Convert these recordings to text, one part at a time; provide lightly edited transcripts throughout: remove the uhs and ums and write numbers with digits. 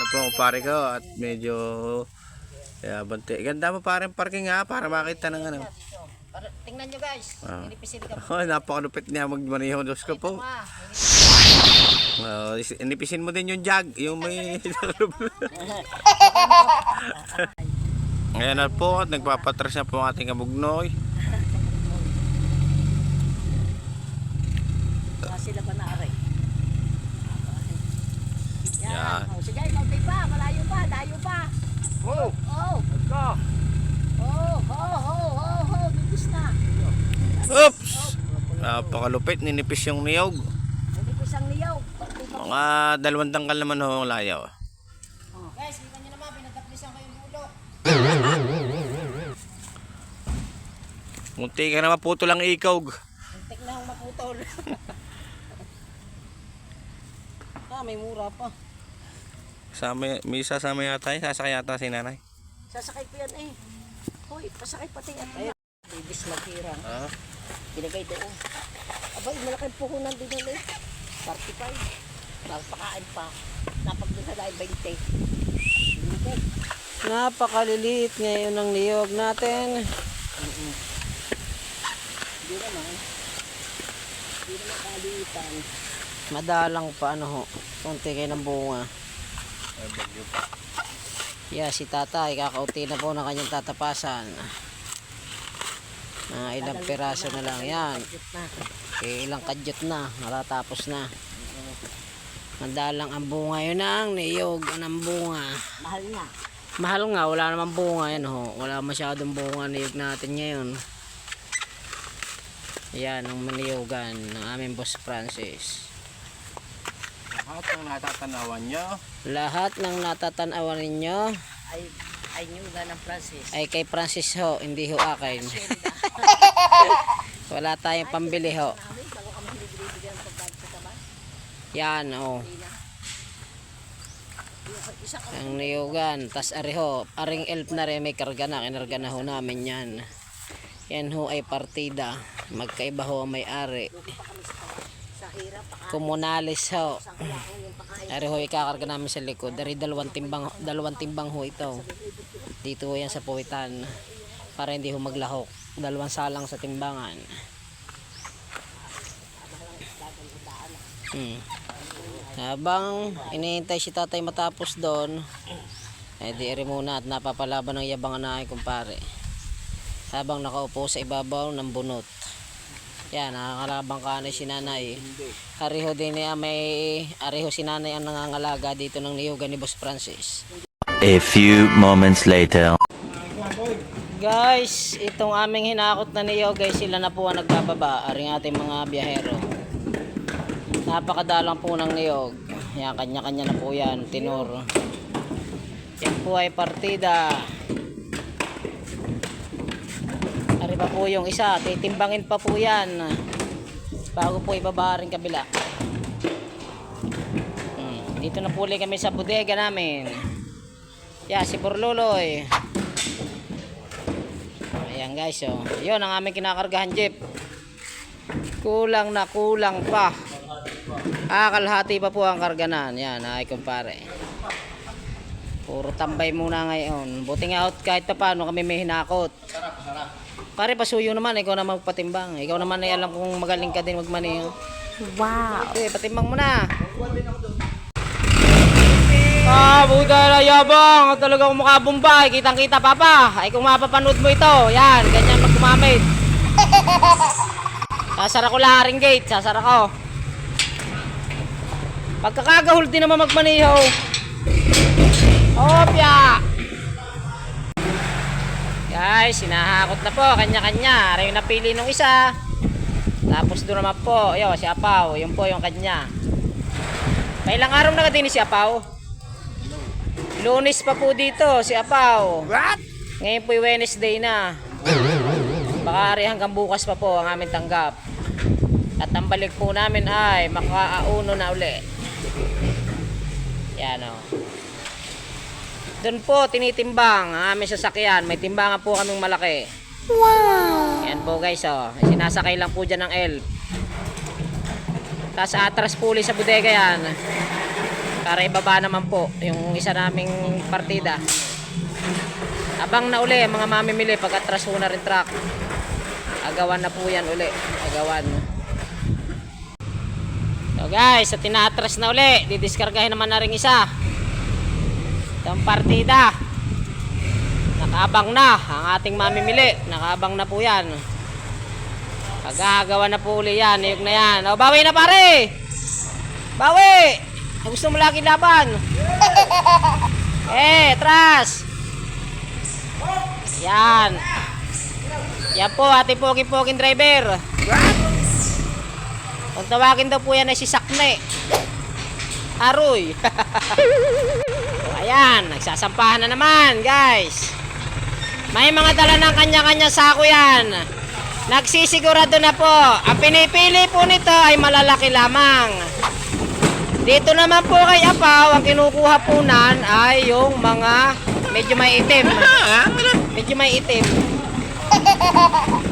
po pare ko at medyo banti. Ganda mo parang parking ha para makita ng ano. Tingnan nyo guys. Inipisil ka. Oh, napakalupit niya magmaneho dos ko po. Inipisin mo din yung jug, yung may Ngayon na po at nagpapatras na po ang ating kabugnoy. Sila pa naaray. Yan. Oh, sige, kaunti pa, malayo pa, dayo pa. Oh, oh. Let's go. Nipis na. Oops! Napakalupit, ninipis yung niyog. Nipis ang niyog. Mga 2 tangkal naman ho ang layaw. Guys, kita nyo naman, pinagkaplisan ko yung bulo. Munti ka na maputo lang ikog. Muntik na akong maputol. May mura pa. May sasama yata yun, sasakay yata si nanay. Sasakay ko yan eh. Hoy, pasakay pati yan. Ayan. Bibis matira. Pinagay doon. Abay, malaking puhunan din yun eh. 45. Napakain pa. Napagdoon na dahil 20. Napakaliliit ngayon ng niyog natin. Hindi naman. Hindi naman kalitan. Madalang pa ano ho. Kunti kayo ng bunga. Yeah, si tatay kakauti na po ng kanyang tatapasan. Ilang piraso na lang yan. Ilang kadyot na. Natatapos na. Madalang ang bunga yun ang niyog. Anong bunga? Mahal na. Mahal nga. Wala namang bunga yan ho. Wala masyadong bunga niyog natin ngayon. Yan ang maniyogan ng aming Boss Francis. Lahat ng natatanawan nyo. Lahat ng natatanawan ninyo Ay nyuga ng Francis. ay kay Francis ho, hindi ho akin. Wala tayong pambili ho. Bago kami binibigyan ng pagkain sa tabas. Yan oh. Ang niyugan. Tas ari ho, aring elf na rin may karga na. Kinarga na ho namin yan. Yan ho ay partida. Magkaiba ho ang may-ari. Komunalis ho. Ari ho ikakarga namin sa likod. Dari dalawang timbang ho ito. Dito ho yan sa puwitan. Para hindi ho maglahok. 2 salang sa timbangan. Habang inihintay si tatay matapos doon, di eri muna at napapalaban ng yabangan na ay kumpare. Habang nakaupo sa ibabaw ng bunot. Yan, nakakalabang kanay si nanay. Ariho din niya ariho si nanay ang nangangalaga dito ng niyugan ni Boss Francis. A few moments later. Guys, itong aming hinakot na niyog guys, sila na po ang nagbababa. Aring ating mga biyahero. Napakadalang po ng niyog. Yan, kanya-kanya na po yan, tinor. Yan po ay partida. Ari pa po yung isa, titimbangin pa po yan bago po ibaba rin kabila. Dito na po ulit kami sa bodega namin. Yeah, si Borloloy. Ayan guys, oh. Yun ang aming kinakargahan jeep. Kulang na kulang pa. Kalahati pa po ang karganan. Yan, ay kumpare. Puro tambay muna ngayon. Buti nga out kahit pa paano kami may hinakot. Pare, pasuyo naman, ikaw na magpatimbang. Ikaw naman ay alam kung magaling ka din magmaneho. Wow. Okay, patimbang mo na. Buda na yabang. Talaga kung makabumbay. Kitang-kita, papa. Ay kung mapapanood mo ito. Yan, ganyan magkumamit. Sasara ko laharing gate. Sasara ko. Pagkakagahul din naman magmaneho. Opya. Guys, sinahakot na po, kanya-kanya. Ari yung napili nung isa. Tapos doon naman po, yo, si Apaw. Yun po yung kanya. May ilang araw na ka din si Apaw. Lunes pa po dito, si Apaw. What? Ngayon po yung Wednesday na. Baka ari hanggang bukas pa po ang aming tanggap. At ang balik po namin ay makauno na uli. Yan o. Doon po tinitimbang ang aming sasakyan. May timbangan po kaming malaki. Wow! Yan po guys oh. Sinasakay lang po dyan ng elf. Tapos atras po ulit sa bodega yan. Para ibaba naman po yung isa naming partida. Abang na uli mga mamimili pag atras na rin truck. Agawan na po yan uli. Agawan. So guys, sa tinatras na uli, didiskargahin naman na rin isa. Itong partida. Nakaabang na ang ating mamimili. Nakaabang na po yan. Pag-agawan na po uli yan. Niyog na yan. O, bawi na pare! Bawi! Gusto mo lagi laban? Tras! Yan. Yan po, ating pogi-poging driver. Kung tawagin daw po yan ay si Sakne. Aroy. Ayan, nagsasampahan na naman, guys. May mga dala ng kanya-kanya sako yan. Nagsisigurado na po. Ang pinipili po nito ay malalaki lamang. Dito naman po kay Apaw, ang kinukuha po nan ay yung mga medyo may itim. Medyo may itim.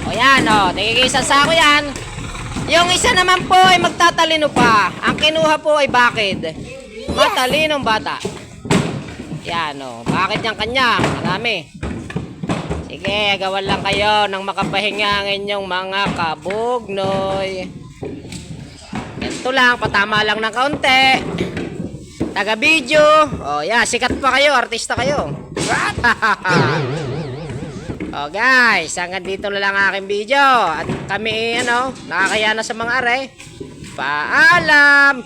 O yan, o. Tigigisa sako yan. Yung isa naman po ay magtatalino pa. Ang kinuha po ay bakid. Matalinong bata. Yan, o. Bakit yung kanya? Marami. Sige, gawan lang kayo ng makapahinga ang inyong mga kabugnoy. Ganito lang, patama lang ng kaunti. Taga-video. O, yan. Sikat pa kayo. Artista kayo. O guys, hanggang dito na lang aking video. At kami, nakakaya na sa mga are. Paalam!